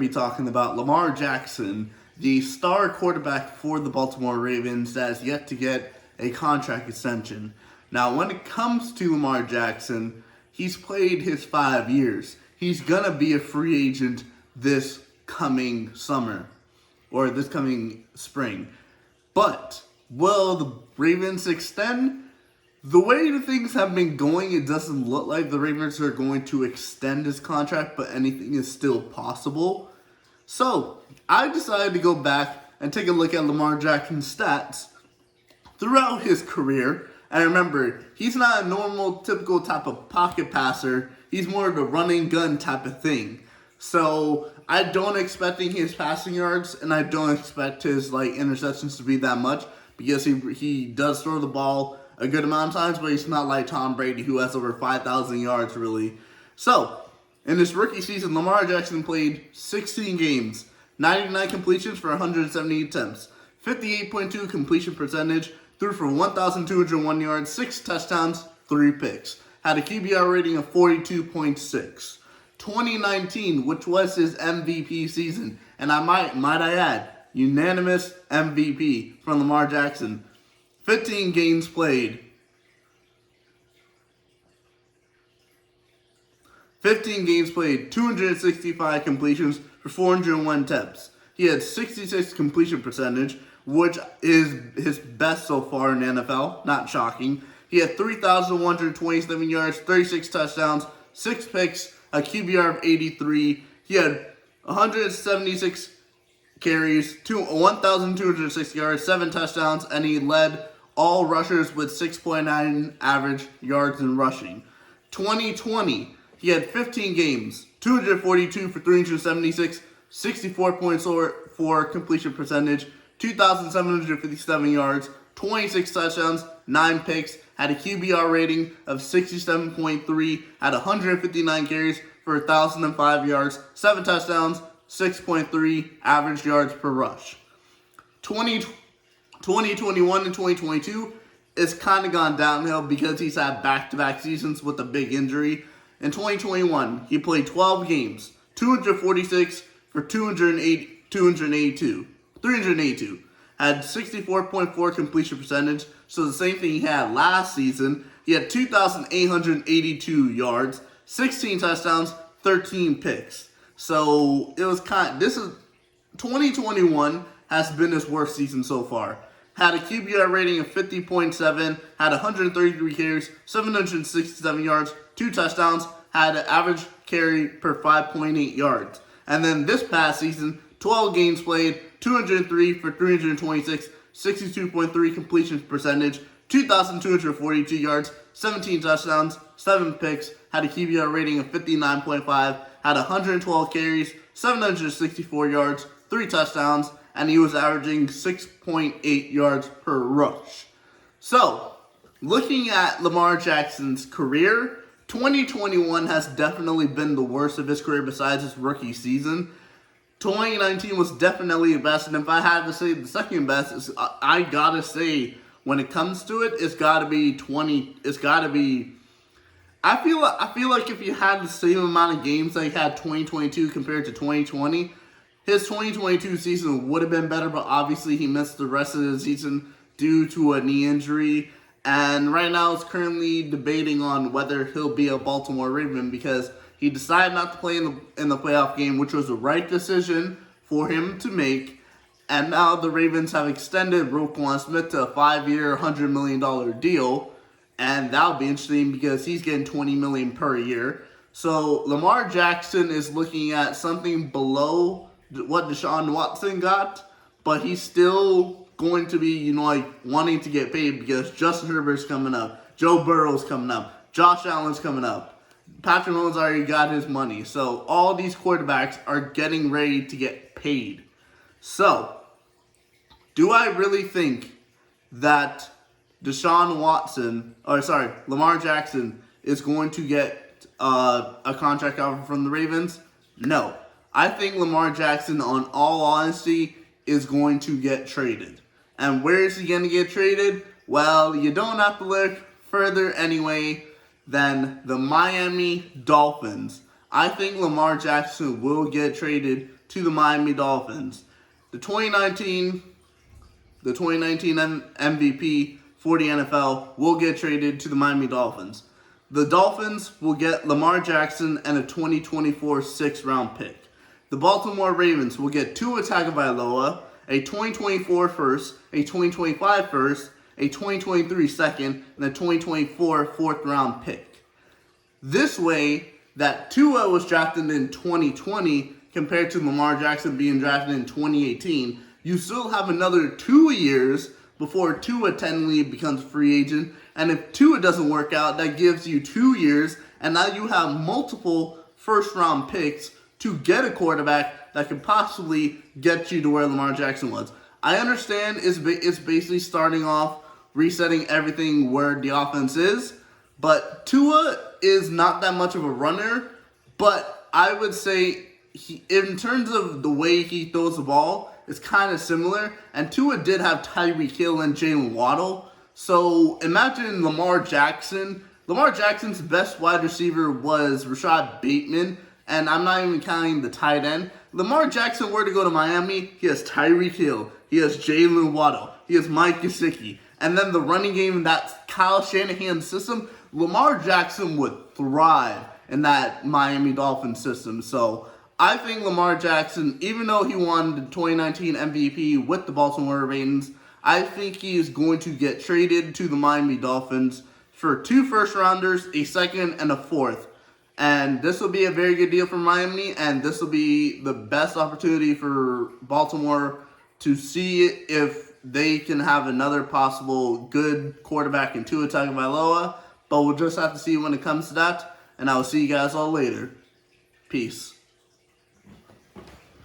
to be talking about Lamar Jackson, the star quarterback for the Baltimore Ravens that has yet to get a contract extension. Now, when it comes to Lamar Jackson, he's played his 5 years. He's going to be a free agent this coming summer or this coming spring. But will the Ravens extend? The way the things have been going, it doesn't look like the Ravens are going to extend his contract, but anything is still possible. So, I decided to go back and take a look at Lamar Jackson's stats throughout his career. And remember, he's not a normal, typical type of pocket passer. He's more of a running gun type of thing. So, I don't expect his passing yards, and I don't expect his interceptions to be that much, because he does throw the ball a good amount of times, but he's not like Tom Brady, who has over 5,000 yards, really. So, in his rookie season, Lamar Jackson played 16 games, 99 completions for 170 attempts, 58.2 completion percentage, threw for 1,201 yards, 6 touchdowns, 3 picks. Had a QBR rating of 42.6. 2019, which was his MVP season, and I might I add, unanimous MVP from Lamar Jackson. 15 games played. 265 completions for 401 attempts. He had 66 completion percentage, which is his best so far in the NFL. Not shocking. He had 3,127 yards, 36 touchdowns, 6 picks, a QBR of 83. He had 176 carries, 1,206 yards, 7 touchdowns, and he led all rushers with 6.9 average yards in rushing. 2020, he had 15 games, 242 for 376, 64.4 completion percentage, 2,757 yards, 26 touchdowns, 9 picks, had a QBR rating of 67.3, had 159 carries for 1,005 yards, 7 touchdowns, 6.3 average yards per rush. 2021 and 2022 it's kind of gone downhill because he's had back-to-back seasons with a big injury. In 2021, he played 12 games, 246 for 382. Had 64.4 completion percentage, so the same thing he had last season. He had 2,882 yards, 16 touchdowns, 13 picks. So it was 2021 has been his worst season so far. Had a QBR rating of 50.7, had 133 carries, 767 yards, 2 touchdowns, had an average carry per 5.8 yards. And then this past season, 12 games played, 203 for 326, 62.3 completion percentage, 2,242 yards, 17 touchdowns, 7 picks, had a QBR rating of 59.5, had 112 carries, 764 yards, 3 touchdowns, and he was averaging 6.8 yards per rush. So, looking at Lamar Jackson's career, 2021 has definitely been the worst of his career besides his rookie season. 2019 was definitely the best, and if I had to say the second best, I gotta say, when it comes to it, it's gotta be I feel like if you had the same amount of games that he had 2022 compared to 2020, his 2022 season would have been better, but obviously he missed the rest of the season due to a knee injury. And right now it's currently debating on whether he'll be a Baltimore Raven because he decided not to play in the playoff game, which was the right decision for him to make. And now the Ravens have extended Roquan Smith to a 5-year, $100 million deal. And that'll be interesting because he's getting $20 million per year. So Lamar Jackson is looking at something below what Deshaun Watson got, but he's still going to be, wanting to get paid because Justin Herbert's coming up, Joe Burrow's coming up, Josh Allen's coming up, Patrick Mahomes already got his money. So all these quarterbacks are getting ready to get paid. So, do I really think that Lamar Jackson is going to get a contract offer from the Ravens? No. I think Lamar Jackson, on all honesty, is going to get traded. And where is he going to get traded? Well, you don't have to look further anyway than the Miami Dolphins. I think Lamar Jackson will get traded to the Miami Dolphins. The 2019 MVP for the NFL will get traded to the Miami Dolphins. The Dolphins will get Lamar Jackson and a 2024 6th-round pick. The Baltimore Ravens will get Tua Tagovailoa, a 2024 first, a 2025 first, a 2023 second, and a 2024 4th-round pick. This way, that Tua was drafted in 2020 compared to Lamar Jackson being drafted in 2018, you still have another 2 years before Tua technically becomes a free agent. And if Tua doesn't work out, that gives you 2 years, and now you have multiple first-round picks to get a quarterback that could possibly get you to where Lamar Jackson was. I understand it's basically starting off, resetting everything where the offense is, but Tua is not that much of a runner, but I would say in terms of the way he throws the ball, it's kind of similar. And Tua did have Tyreek Hill and Jalen Waddle. So imagine Lamar Jackson. Lamar Jackson's best wide receiver was Rashad Bateman, and I'm not even counting the tight end. Lamar Jackson were to go to Miami, he has Tyreek Hill, he has Jalen Waddle, he has Mike Gesicki. And then the running game, that's Kyle Shanahan's system. Lamar Jackson would thrive in that Miami Dolphins system. So I think Lamar Jackson, even though he won the 2019 MVP with the Baltimore Ravens, I think he is going to get traded to the Miami Dolphins for 2 first-rounders, a 2nd, and a 4th. And this will be a very good deal for Miami, and this will be the best opportunity for Baltimore to see if they can have another possible good quarterback in Tua Tagovailoa. But we'll just have to see when it comes to that, and I will see you guys all later. Peace.